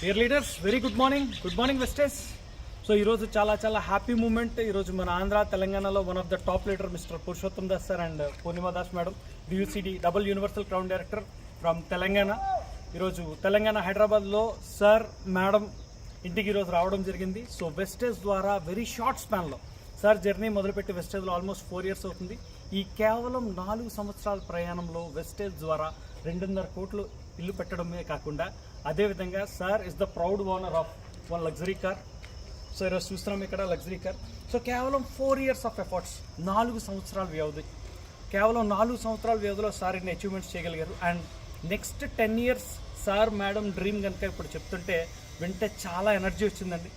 Dear leaders, very good morning Vestige. So ఈరోజు చాలా happy moment. ఈరోజు మన ఆంధ్ర తెలంగాణలో one of the top leader mister Purushottam Das sir and Purnima Das madam, DUCD double universal crown director from Telangana. ఈరోజు తెలంగాణ హైదరాబాద్లో sir madam ఇంటికి ఈరోజు రావడం జరిగింది. సో వెస్టేజ్ ద్వారా వెరీ షార్ట్ స్పాన్లో సార్ జర్నీ మొదలుపెట్టి వెస్టేజ్లో ఆల్మోస్ట్ 4 years అవుతుంది. ఈ కేవలం 4 సంవత్సరాల ప్రయాణంలో వెస్టేజ్ ద్వారా 2.5 కోట్లు ఇల్లు పెట్టడమే కాకుండా అదేవిధంగా sir is the proud owner of one luxury car. So ఈరోజు చూస్తున్నాం ఇక్కడ లగ్జరీ కార్. సో కేవలం 4 years ఆఫ్ ఎఫర్ట్స్, 4 సంవత్సరాల వ్యవధి, కేవలం 4 సంవత్సరాల వ్యవధిలో సార్ ఇన్ని అచీవ్మెంట్స్ చేయగలిగారు. And next 10 years sir madam dream కనుక ఇప్పుడు చెప్తుంటే వింటే చాలా ఎనర్జీ వచ్చిందండి.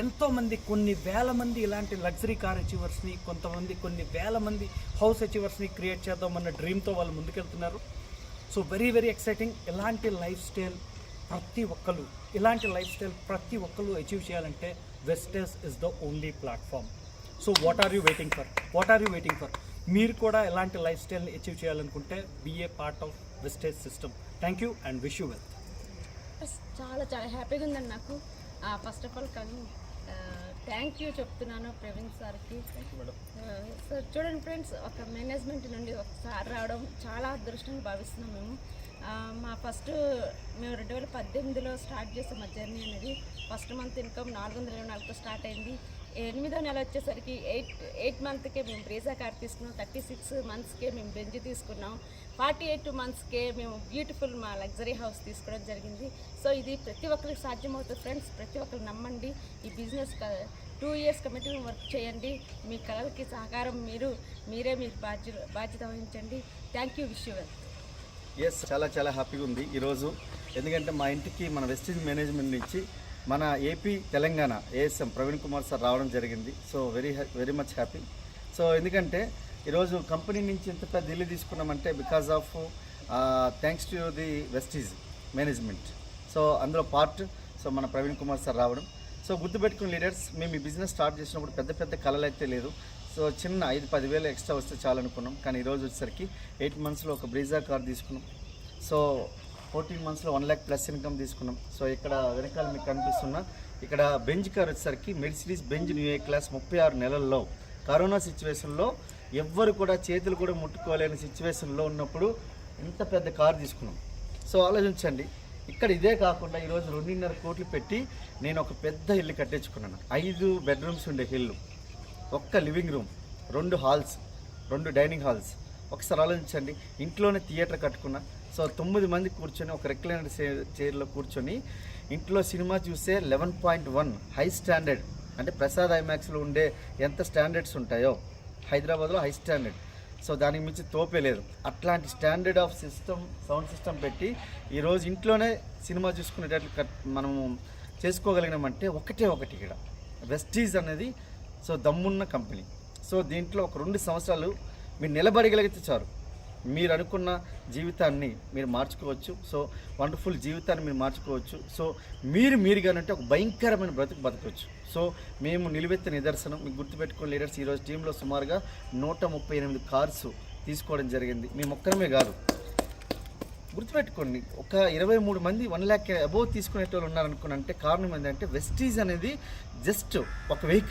ఎంతోమంది, కొన్ని వేల మంది ఇలాంటి లగ్జరీ కార్ అచీవర్స్ని, కొంతమంది కొన్ని వేల మంది హౌస్ అచీవర్స్ని క్రియేట్ చేద్దామన్న డ్రీమ్తో వాళ్ళు ముందుకెళ్తున్నారు. So very exciting. ఇలాంటి లైఫ్ స్టైల్ ప్రతి ఒక్కరు అచీవ్ చేయాలంటే Vestige is the only platform. So what are you waiting for? మీరు కూడా ఇలాంటి లైఫ్ స్టైల్ని అచీవ్ చేయాలనుకుంటే be a part of Vestige system. Thank you and wish you well. చాలా హ్యాపీగా ఉందండి నాకు. ఫస్ట్ ఆఫ్ ఆల్ కానీ థ్యాంక్ యూ చెప్తున్నాను ప్రవీణ్ సార్కి. సార్ చూడండి ఫ్రెండ్స్, ఒక మేనేజ్మెంట్ నుండి ఒకసారి రావడం చాలా అదృష్టంగా భావిస్తున్నాం మేము. మేము 2018లో స్టార్ట్ చేసాం మా జర్నీ అనేది. ఫస్ట్ మంత్ ఇన్కమ్ 424తో స్టార్ట్ అయింది. 8వ నెల వచ్చేసరికి 8 monthకే మేము బ్రీజా కార్ తీసుకున్నాం. 36 monthsకే మేము బెంజ్ తీసుకున్నాం. 48 monthsకే మేము బ్యూటిఫుల్ మా లగ్జరీ హౌస్ తీసుకోవడం జరిగింది. సో ఇది ప్రతి ఒక్కరికి సాధ్యమవుతుంది ఫ్రెండ్స్. ప్రతి ఒక్కరు నమ్మండి. ఈ బిజినెస్ 2 years కమిటీ వర్క్ చేయండి. మీ కళలకి సహకారం మీరే బాధ్యత వహించండి. Thank you, wish you well. Yes, చాలా హ్యాపీగా ఉంది ఈరోజు. ఎందుకంటే మా ఇంటికి మన వెస్టేజ్ మేనేజ్మెంట్ నుంచి మన AP Telangana ASM Praveen Kumar sir రావడం జరిగింది. So very much happy. So ఎందుకంటే ఈరోజు కంపెనీ నుంచి ఎంత పెద్ద ఇల్లు తీసుకున్నామంటే because of thanks to the Vestige management. So అందులో పార్ట్ మన ప్రవీణ్ కుమార్ సార్ రావడం. సో గుర్తుపెట్టుకుని లీడర్స్, మేము ఈ బిజినెస్ స్టార్ట్ చేసినప్పుడు పెద్ద కళలు అయితే లేదు. సో చిన్న 5-10 వేలు ఎక్స్ట్రా వస్తే చాలనుకున్నాం. కానీ ఈరోజు వచ్చేసరికి 8 monthsలో ఒక బ్రీజా కార్ తీసుకున్నాం. సో 14 monthsలో 1 lakh ప్లస్ ఇన్కమ్ తీసుకున్నాం. సో ఇక్కడ వెనకాల మీకు కనిపిస్తున్న ఇక్కడ బెంజ్ కార్ వచ్చేసరికి మెర్సిడీస్ బెంజ్ న్యూ ఏ క్లాస్ 36 నెలల్లో కరోనా సిచ్యువేషన్లో ఎవ్వరు కూడా చేతులు కూడా ముట్టుకోలేని సిచ్యువేషన్లో ఉన్నప్పుడు ఇంత పెద్ద కార్ తీసుకున్నాం. సో ఆలోచించండి. ఇక్కడ ఇదే కాకుండా ఈరోజు 2.5 కోట్లు పెట్టి నేను ఒక పెద్ద ఇల్లు కట్టించుకున్నాను. 5 bedrooms ఉండే ఇల్లు, ఒక్క living room, 2 halls, 2 dining halls. ఒకసారి ఆలోచించండి. ఇంట్లోనే థియేటర్ కట్టుకున్నా. సో 9 మంది కూర్చొని ఒక రెక్లైనర్ చైర్లో కూర్చొని ఇంట్లో సినిమా చూస్తే 11.1 హై స్టాండర్డ్, అంటే ప్రసాద్ ఐమాక్స్లో ఉండే ఎంత స్టాండర్డ్స్ ఉంటాయో హైదరాబాద్లో హై స్టాండర్డ్. సో దానికి మించి తోపే లేదు. అట్లాంటి స్టాండర్డ్ ఆఫ్ సౌండ్ సిస్టమ్ పెట్టి ఈరోజు ఇంట్లోనే సినిమా చూసుకునేటట్లు మనము చేసుకోగలిగినామంటే ఒకటి ఇక్కడ వెస్టీజ్ అనేది సో దమ్మున్న కంపెనీ. సో దీంట్లో ఒక 2 సంవత్సరాలు మీరు నిలబడగలిగితే చాలు, మీరు అనుకున్న జీవితాన్ని మీరు మార్చుకోవచ్చు. సో వండర్ఫుల్ జీవితాన్ని మీరు మార్చుకోవచ్చు. సో మీరుగానంటే ఒక భయంకరమైన బతకవచ్చు. సో మేము నిలువెత్తిన నిదర్శనం. మీకు గుర్తుపెట్టుకోండి లీడర్స్, ఈరోజు టీంలో సుమారుగా 138 కార్స్ తీసుకోవడం జరిగింది. మేము ఒక్కరమే కాదు, గుర్తుపెట్టుకోండి, ఒక 23 మంది 1 lakh అబోవ్ తీసుకునేటోళ్ళు ఉన్నారనుకుని. అంటే కారణం ఏంటంటే వెస్టీజ్ అనేది జస్ట్ ఒక వెహికల్